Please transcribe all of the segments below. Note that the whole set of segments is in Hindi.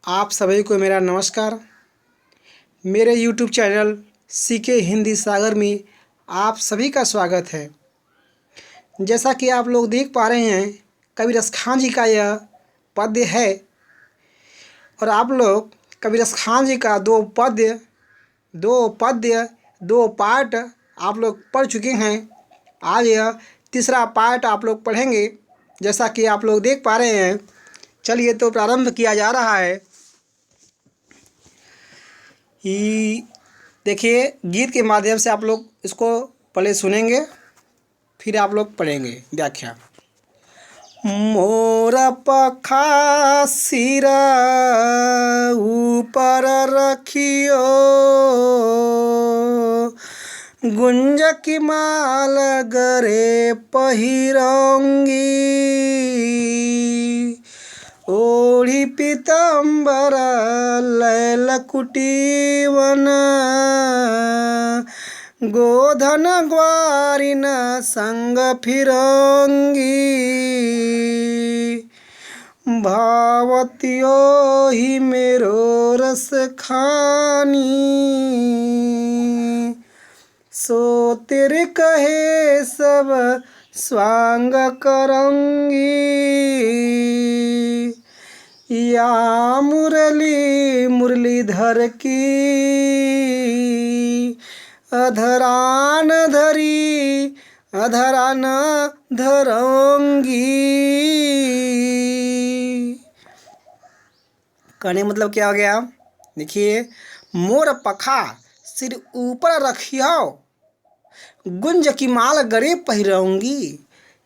आप सभी को मेरा नमस्कार। मेरे YouTube चैनल सीके हिंदी सागर में आप सभी का स्वागत है। जैसा कि आप लोग देख पा रहे हैं, कबीर खान जी का यह पद्य है और आप लोग कबीर खान जी का दो पाठ आप लोग पढ़ चुके हैं। आज यह तीसरा पाठ आप लोग पढ़ेंगे। जैसा कि आप लोग देख पा रहे हैं, चलिए तो प्रारंभ किया जा रहा है। देखिए, गीत के माध्यम से आप लोग इसको पहले सुनेंगे, फिर आप लोग पढ़ेंगे व्याख्या। मोर पखा सिरा ऊपर रखियो, गुंज की माल गरे पहिरंगी, ओढ़ी पीताम्बर लैल कुटीवन, गोधन ग्वारिन संग फिरंगी, भावतियो ही मेरो रस खानी, सो तेरे कहे सब स्वांग करंगी, या मुरलीधर की अधरान धरंगी। कहने मतलब क्या हो गया? देखिए, मोर पखा सिर ऊपर रखियो, गुंज की माल गले पहिरऊंगी।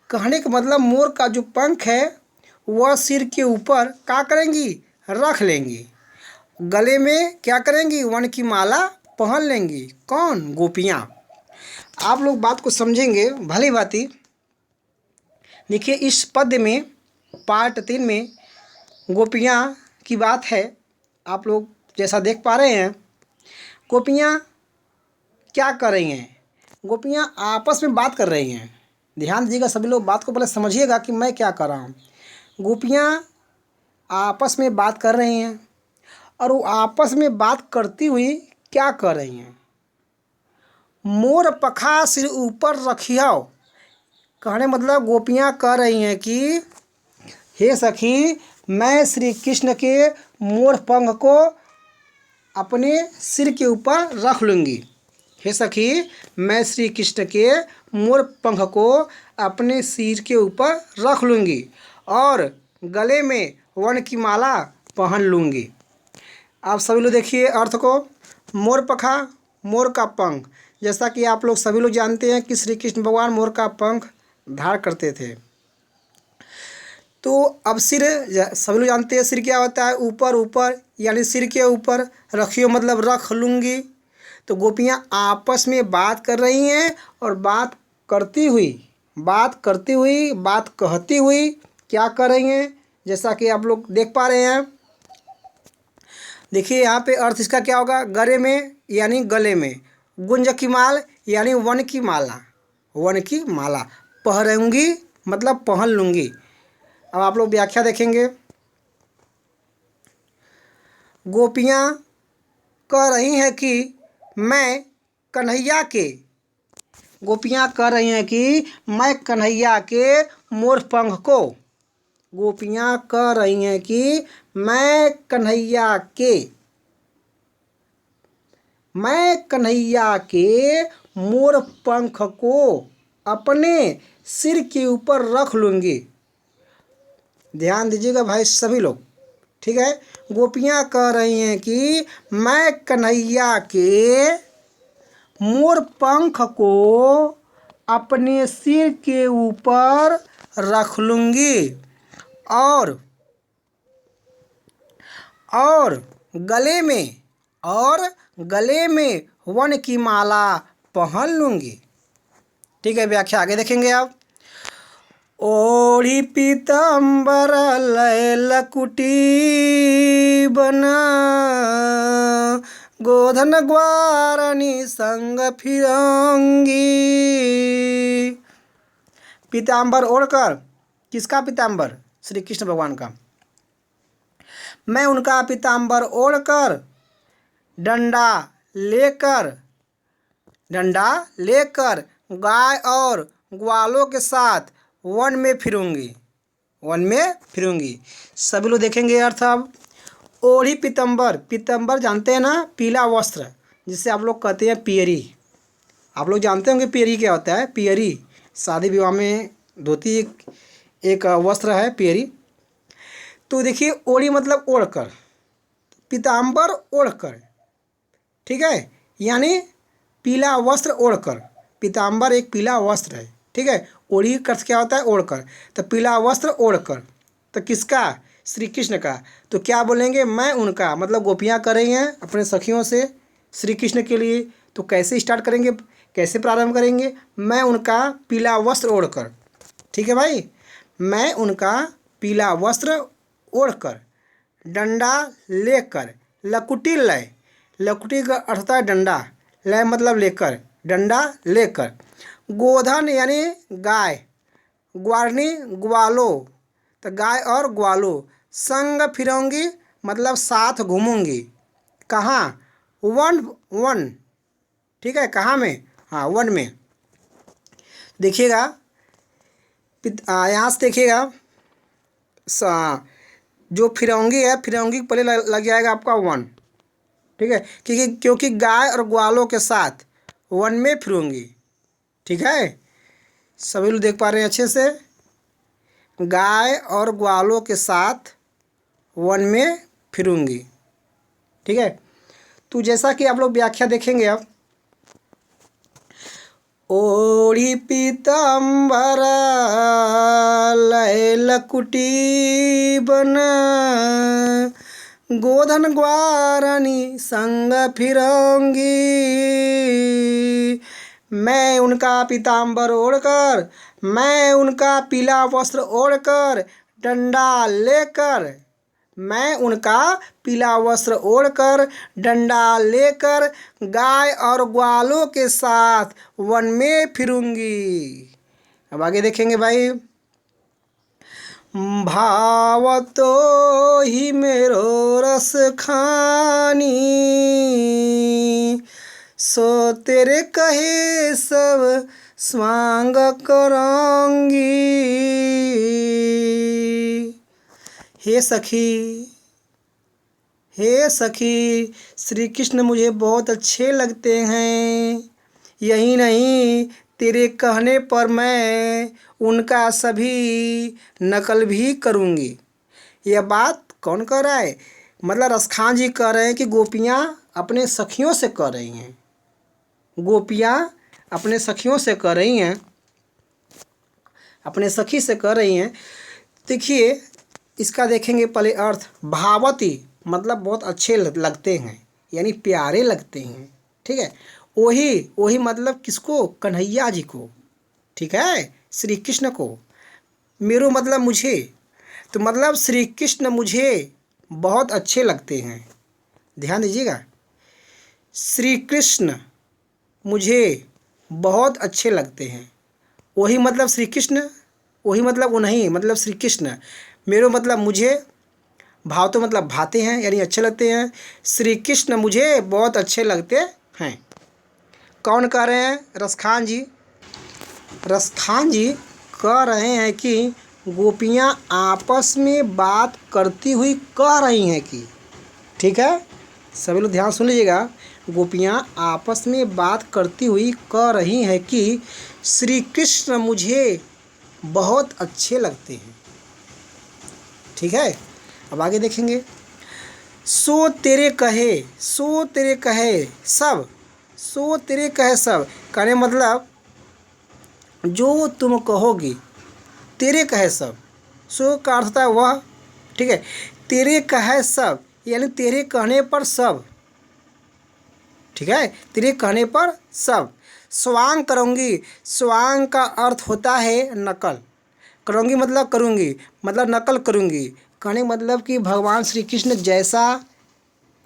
कहने का मतलब मोर का जो पंख है वह सिर के ऊपर क्या करेंगी? रख लेंगी। गले में क्या करेंगी? वन की माला पहन लेंगी। कौन? गोपियाँ। आप लोग बात को समझेंगे भली भांति। देखिए, इस पद्य में पार्ट 3 में गोपियाँ की बात है। आप लोग जैसा देख पा रहे हैं, गोपियाँ क्या कर रही हैं? गोपियाँ आपस में बात कर रही हैं। ध्यान दीजिएगा, सभी लोग बात को पहले समझिएगा कि मैं क्या कर रहा हूँ। गोपियाँ आपस में बात कर रही हैं और वो आपस में बात करती हुई क्या कर रही हैं? मोर पखा सिर ऊपर रखियो। कहने मतलब गोपियाँ कह रही हैं कि हे सखी, मैं श्री कृष्ण के मोर पंख को अपने सिर के ऊपर रख लूँगी। हे सखी, मैं श्री कृष्ण के मोर पंख को अपने सिर के ऊपर रख लूँगी और गले में वन की माला पहन लूँगी। आप सभी लोग देखिए अर्थ को। मोर पखा, मोर का पंख। जैसा कि आप लोग सभी लोग जानते हैं कि श्री कृष्ण भगवान मोर का पंख धारण करते थे। तो अब सिर, सभी लोग जानते हैं सिर क्या होता है? ऊपर, ऊपर यानी सिर के ऊपर रखियो मतलब रख लूँगी। तो गोपियाँ आपस में बात कर रही हैं और बात कहती हुई क्या कर रही हैं? जैसा कि आप लोग देख पा रहे हैं। देखिए, यहाँ पे अर्थ इसका क्या होगा? गले में यानी गले में, गुंज की माल यानी वन की माला पहनूंगी मतलब पहन लूँगी। अब आप लोग व्याख्या देखेंगे। गोपियाँ कह रही हैं कि मैं कन्हैया के मोर पंख को, गोपियाँ कह रही हैं कि मैं कन्हैया के मोर पंख को अपने सिर के ऊपर रख लूँगी। ध्यान दीजिएगा भाई सभी लोग, ठीक है। गोपियाँ कह रही हैं कि मैं कन्हैया के मोर पंख को अपने सिर के ऊपर रख लूँगी और गले में वन की माला पहन लूँगी। ठीक है, व्याख्या आगे देखेंगे आप। ओढ़ी पीताम्बर लैल कुटी बना, गोधन ग्वारनी संग फिरंगी। पीताम्बर ओढ़कर, किसका पीताम्बर? श्री कृष्ण भगवान का। मैं उनका पीताम्बर ओढ़कर डंडा लेकर गाय और ग्वालों के साथ वन में फिरूंगी। सभी लोग देखेंगे अर्थ। अब ओढ़ी पीतम्बर जानते हैं ना, पीला वस्त्र जिसे आप लोग कहते हैं पियरी। आप लोग जानते होंगे पियरी क्या होता है। पियरी शादी विवाह में धोती एक वस्त्र है पियरी। तो देखिए ओढ़ी मतलब ओढ़कर, पीताम्बर ओढ़कर, ठीक है, यानी पीला वस्त्र ओढ़कर। पीताम्बर एक पीला वस्त्र है, ठीक है। ओढ़ी का अर्थ क्या होता है, ओढ़कर। तो पीला वस्त्र ओढ़कर, तो किसका, श्री कृष्ण का। तो क्या बोलेंगे, मैं उनका, मतलब गोपियाँ कर रही हैं अपने सखियों से श्री कृष्ण के लिए। तो कैसे स्टार्ट करेंगे, कैसे प्रारंभ करेंगे, मैं उनका पीला वस्त्र ओढ़कर, ठीक है भाई। मैं उनका पीला वस्त्र ओढ़कर, डंडा लेकर, लकुटी लय, लकुटी का अर्थ होता है डंडा, लय मतलब लेकर, डंडा लेकर, गोधन यानी गाय, ग्वारनी ग्वालों, तो गाय और ग्वालों, संग फिरूंगी मतलब साथ घूमूंगी। कहाँ, वन, ठीक है, कहाँ में, हाँ वन में। देखिएगा यहाँ से देखिएगा, जो फिरौंगी है, फिरौंगी के पहले लग जाएगा आपका वन, ठीक है, क्योंकि गाय और ग्वालों के साथ वन में फिरूंगी, ठीक है। सभी लोग देख पा रहे हैं अच्छे से, गाय और ग्वालों के साथ वन में फिरूंगी, ठीक है। तो जैसा कि आप लोग व्याख्या देखेंगे अब, ओढ़ी पीताम्बर लय लकुटी बन, गोधन ग्वारनी संग फिरौंगी। मैं उनका पीताम्बर ओढ़कर, मैं उनका पीला वस्त्र ओढ़कर, डंडा लेकर, मैं उनका पीला वस्त्र ओढ़कर, डंडा लेकर, गाय और ग्वालों के साथ वन में फिरूंगी। अब आगे देखेंगे भाई, भाव तो ही मेरो रस खानी, सो तेरे कहे सब स्वांग करांगी। हे सखी, श्री कृष्ण मुझे बहुत अच्छे लगते हैं। यही नहीं, तेरे कहने पर मैं उनका सभी नकल भी करूँगी। यह बात कौन कह रहा है, मतलब रसखान जी कह रहे हैं कि गोपियाँ अपने सखियों से कह रही हैं, गोपियाँ अपने सखियों से कह रही हैं, अपने सखी से कह रही हैं। देखिए इसका देखेंगे पहले अर्थ, भावती मतलब बहुत अच्छे लगते हैं, यानी प्यारे लगते हैं, ठीक है। वही मतलब किसको, कन्हैया जी को, ठीक है, श्री कृष्ण को। मेरो मतलब मुझे, तो मतलब श्री कृष्ण मुझे बहुत अच्छे लगते हैं। ध्यान दीजिएगा, श्री कृष्ण मुझे बहुत अच्छे लगते हैं। वही मतलब श्री कृष्ण, वही मतलब उन्हीं, मतलब श्री कृष्ण। मेरो मतलब मुझे, भाव तो मतलब भाते हैं, यानी अच्छे लगते हैं। श्री कृष्ण मुझे बहुत अच्छे लगते हैं। कौन कह रहे हैं, रसखान जी। रसखान जी कह रहे हैं कि गोपियाँ आपस में बात करती हुई कह रही हैं कि, ठीक है, सभी लोग ध्यान सुन लीजिएगा, गोपियाँ आपस में बात करती हुई कह रही हैं कि श्री कृष्ण मुझे बहुत अच्छे लगते हैं, ठीक है। अब आगे देखेंगे, सो तेरे कहे सब, सो तेरे कहे सब, कहने मतलब जो तुम कहोगे, तेरे कहे सब, सो का अर्थ होता है वह, ठीक है। तेरे कहे सब यानी तेरे कहने पर सब, ठीक है, तेरे कहने पर सब। स्वांग करूँगी, स्वांग का अर्थ होता है नकल, करूँगी मतलब करूँगी, मतलब नकल करूँगी। कहने मतलब कि भगवान श्री कृष्ण जैसा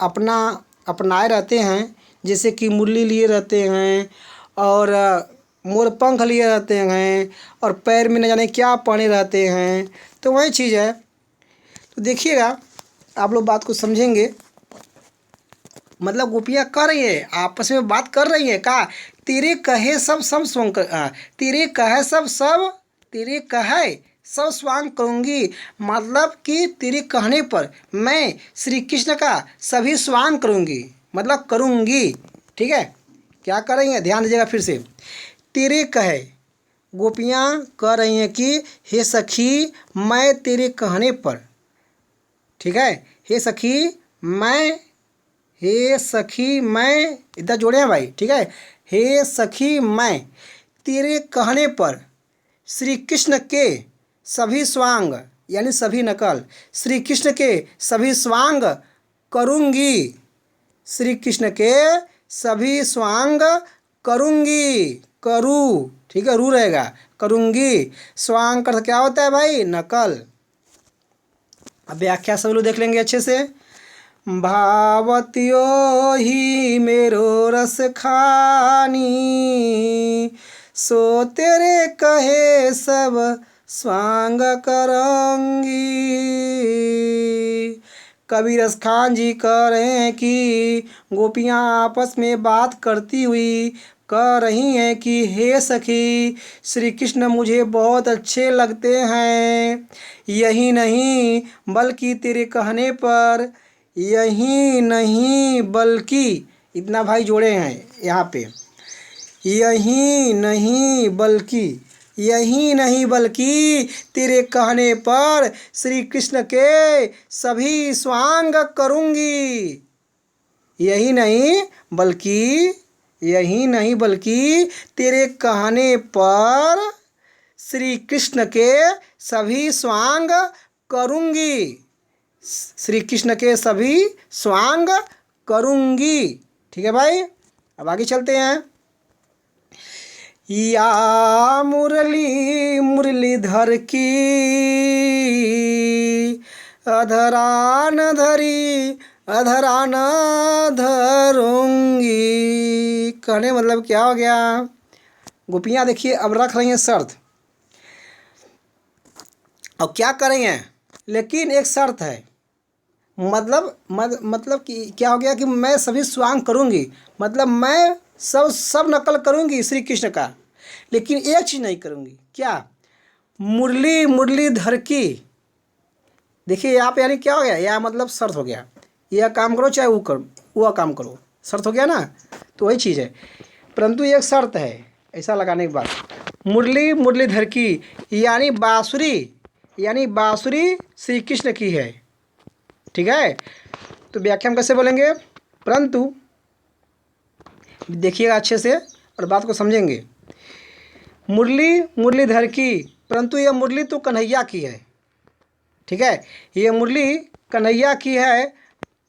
अपनाए रहते हैं, जैसे कि मुरली लिए रहते हैं और मोर पंख लिए रहते हैं और पैर में न जाने क्या पहने रहते हैं, तो वही चीज़ है। तो देखिएगा आप लोग बात को समझेंगे। मतलब गोपियाँ कर रही है, आपस में बात कर रही है का, तेरे कहे सब सब स्वांग तेरे कहे सब सब, तेरे कहे सब स्वांग करूँगी। मतलब कि तेरे कहने पर मैं श्री कृष्ण का सभी स्वांग करूँगी, मतलब करूँगी। ठीक है, क्या कर रही हैं, ध्यान दीजिएगा फिर से। तेरे कहे, गोपियाँ कह रही हैं कि हे सखी मैं तेरे कहने पर, ठीक है, हे सखी मैं, हे सखी मैं, इधर जोड़े हैं भाई, ठीक है। हे सखी मैं तेरे कहने पर श्री कृष्ण के सभी स्वांग, यानी सभी नकल, श्री कृष्ण के सभी स्वांग करूँगी, श्री कृष्ण के सभी स्वांग करूँगी, करूँ, ठीक है, रू रहेगा, करूँगी। स्वांग का अर्थ क्या होता है भाई, नकल। अब व्याख्या सब लोग देख लेंगे अच्छे से। भावत्यो ही मेरो रस खानी, सो तेरे कहे सब स्वांग करूँगी। कबीर खान जी कह रहे हैं कि गोपियाँ आपस में बात करती हुई कह रही हैं कि हे सखी श्री कृष्ण मुझे बहुत अच्छे लगते हैं। यही नहीं बल्कि तेरे कहने पर, यही नहीं बल्कि, इतना भाई जोड़े हैं यहाँ पे, यही नहीं बल्कि, यही नहीं बल्कि तेरे कहने पर श्री कृष्ण के सभी स्वांग करूँगी। यही नहीं बल्कि, यही नहीं बल्कि तेरे कहने पर श्री कृष्ण के सभी स्वांग करूँगी, श्री कृष्ण के सभी स्वांग करूँगी। ठीक है भाई, अब आगे चलते हैं। या मुरली मुरलीधर की अधरा न धरी, अधरा न धरूंगी। कहने मतलब क्या हो गया, गोपियाँ देखिए अब रख रही हैं शर्त। अब क्या कर रही हैं, लेकिन एक शर्त है। मतलब कि क्या हो गया कि मैं सभी स्वांग करूंगी, मतलब मैं सब नकल करूंगी श्री कृष्ण का, लेकिन एक चीज़ नहीं करूंगी, क्या, मुरली मुरलीधर की। देखिए यहाँ पे यानी क्या हो गया, यह मतलब शर्त हो गया, यह काम करो चाहे वो करो, वह काम करो, शर्त हो गया ना। तो वही चीज़ है, परंतु एक शर्त है ऐसा लगाने के बाद, मुरली मुरलीधर की यानी बाँसुरी, यानी बाँसुरी श्री कृष्ण की है। ठीक है, तो व्याख्या हम कैसे बोलेंगे, परंतु देखिएगा अच्छे से और बात को समझेंगे। मुरली मुरलीधर की, परंतु यह मुरली तो कन्हैया की है। ठीक है, यह मुरली कन्हैया की है,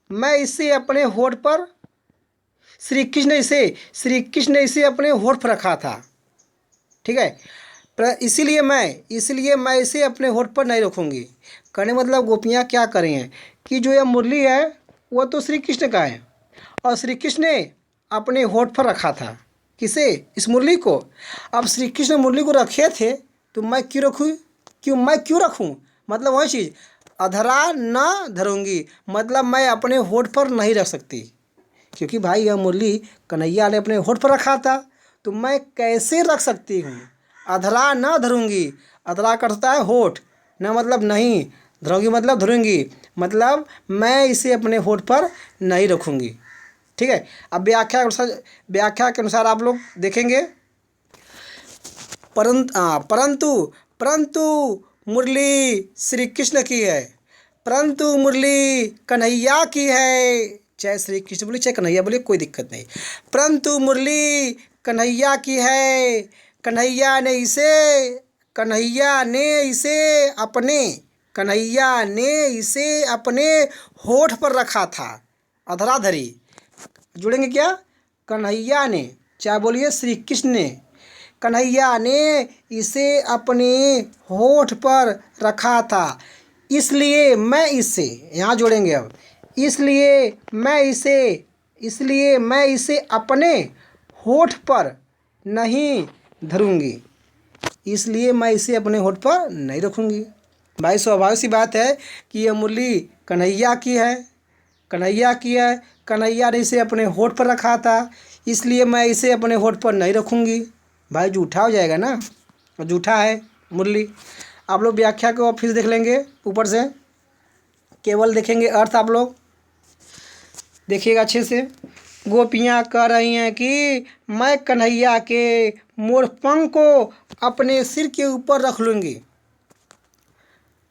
मैं इसे अपने होठ पर, श्री कृष्ण ने इसे अपने होठ पर रखा था। ठीक है, इसीलिए मैं इसे अपने होठ पर नहीं रखूँगी। कहने मतलब गोपियाँ क्या करें हैं कि जो यह मुरली है वह तो श्री कृष्ण का है, और श्री कृष्ण ने अपने होठ पर रखा था, किसे, इस मुरली को। अब श्री कृष्ण मुरली को रखे थे तो मैं क्यों रखूँ, मैं क्यों रखूँ, मतलब वही चीज़, अधरा न धरूँगी, मतलब मैं अपने होठ पर नहीं रख सकती, क्योंकि भाई यह मुरली कन्हैया ने अपने होठ पर रखा था, तो मैं कैसे रख सकती हूँ। अधरा न धरूँगी, अधरा करता है होठ, न मतलब नहीं, धरूँगी मतलब धरूँगी, मतलब मैं इसे अपने होठ पर नहीं रखूँगी। ठीक है, अब व्याख्या के अनुसार आप लोग देखेंगे। परंतु परंतु मुरली श्री कृष्ण की है, परंतु मुरली कन्हैया की है, चाहे श्री कृष्ण बोले चाहे कन्हैया बोले कोई दिक्कत नहीं, परंतु मुरली कन्हैया की है। कन्हैया ने इसे अपने होठ पर रखा था, अधराधरी जुड़ेंगे क्या, कन्हैया ने, चाहे बोलिए श्री कृष्ण ने, कन्हैया ने इसे अपने होठ पर रखा था, इसलिए मैं इसे, यहाँ जोड़ेंगे अब, इसलिए मैं इसे अपने होठ पर नहीं धरूँगी, इसलिए मैं इसे अपने होठ पर नहीं रखूँगी। भाई स्वाभाविक सी बात है कि ये मुरली कन्हैया की है, कन्हैया की है। कन्हैया ने इसे अपने होठ पर रखा था, इसलिए मैं इसे अपने होठ पर नहीं रखूँगी। भाई जूठा हो जाएगा ना, जूठा है मुरली। आप लोग व्याख्या को फिर देख लेंगे ऊपर से, केवल देखेंगे अर्थ। आप लोग देखिएगा अच्छे से। गोपियाँ कह रही हैं कि मैं कन्हैया के मोरपंख को अपने सिर के ऊपर रख लूँगी।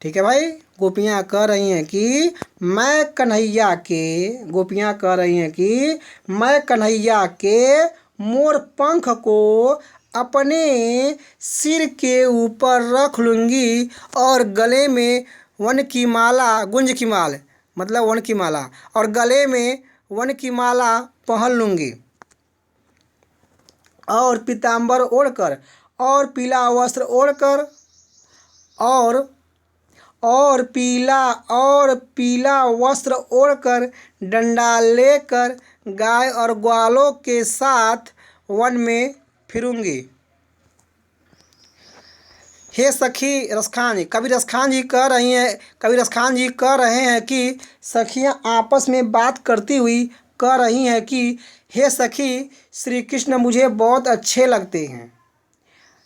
ठीक है भाई, गोपियाँ कह रही हैं कि मैं कन्हैया के, गोपियाँ कह रही हैं कि मैं कन्हैया के मोरपंख को अपने सिर के ऊपर रख लूँगी और गले में वन की माला, गुंज की माल मतलब वन की माला, और गले में वन की माला पहन लूँगी और पीताम्बर ओढ़कर और पीला वस्त्र ओढ़कर और पीला वस्त्र ओढ़कर डंडा लेकर गाय और ग्वालों के साथ वन में फिरूंगी। हे सखी रसखान जी, कवि रसखान जी कह रहे हैं कि सखियां आपस में बात करती हुई कह रही हैं कि हे सखी श्री कृष्ण मुझे बहुत अच्छे लगते हैं।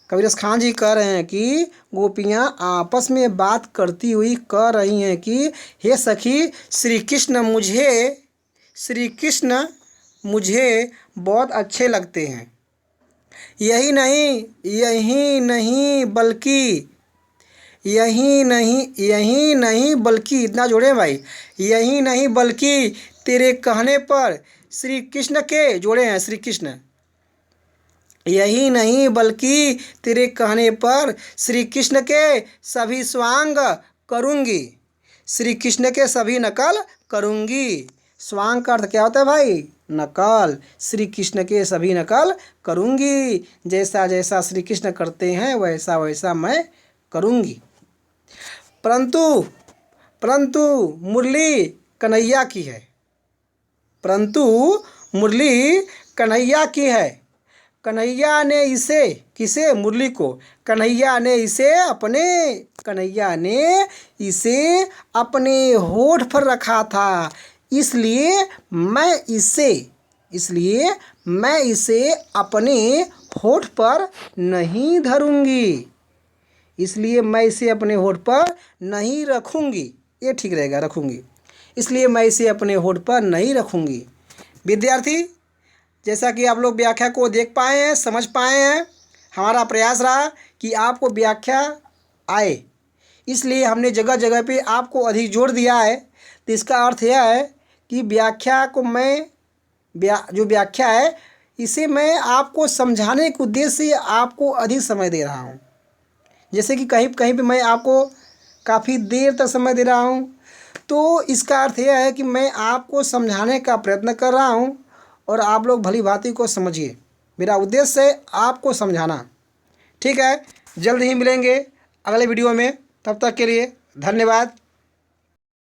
कबीर खान जी कह रहे हैं कि गोपियाँ आपस में बात करती हुई कह रही हैं कि हे सखी श्री कृष्ण मुझे बहुत अच्छे लगते हैं। यही नहीं बल्कि इतना जोड़े भाई, यही नहीं बल्कि तेरे कहने पर श्री कृष्ण के, जोड़े हैं श्री कृष्ण, यही नहीं बल्कि तेरे कहने पर श्री कृष्ण के सभी स्वांग करूँगी, श्री कृष्ण के सभी नकल करूँगी। स्वांग का अर्थ क्या होता है भाई? नकल। श्री कृष्ण के सभी नकल करूँगी, जैसा जैसा श्री कृष्ण करते हैं वैसा वैसा मैं करूँगी। परंतु मुरली कन्हैया की है, परंतु मुरली कन्हैया की है। कन्हैया ने इसे, किसे? मुरली को। कन्हैया ने अपने होठ पर रखा था, इसलिए मैं इसे अपने होठ पर नहीं धरूंगी, इसलिए मैं इसे अपने होठ पर नहीं रखूंगी। ये ठीक रहेगा, रखूंगी, इसलिए मैं इसे अपने होठ पर नहीं रखूंगी। विद्यार्थी, जैसा कि आप लोग व्याख्या को देख पाए हैं, समझ पाए हैं, हमारा प्रयास रहा कि आपको व्याख्या आए, इसलिए हमने जगह जगह पे आपको अधिक जोर दिया है। तो इसका अर्थ यह है कि व्याख्या को जो व्याख्या है इसे मैं आपको समझाने के उद्देश्य से आपको अधिक समय दे रहा हूँ। जैसे कि कहीं पे मैं आपको काफ़ी देर तक समय दे रहा हूँ, तो इसका अर्थ यह है कि मैं आपको समझाने का प्रयत्न कर रहा हूँ और आप लोग भली भांति को समझिए। मेरा उद्देश्य है आपको समझाना। ठीक है, जल्द ही मिलेंगे अगले वीडियो में, तब तक के लिए धन्यवाद।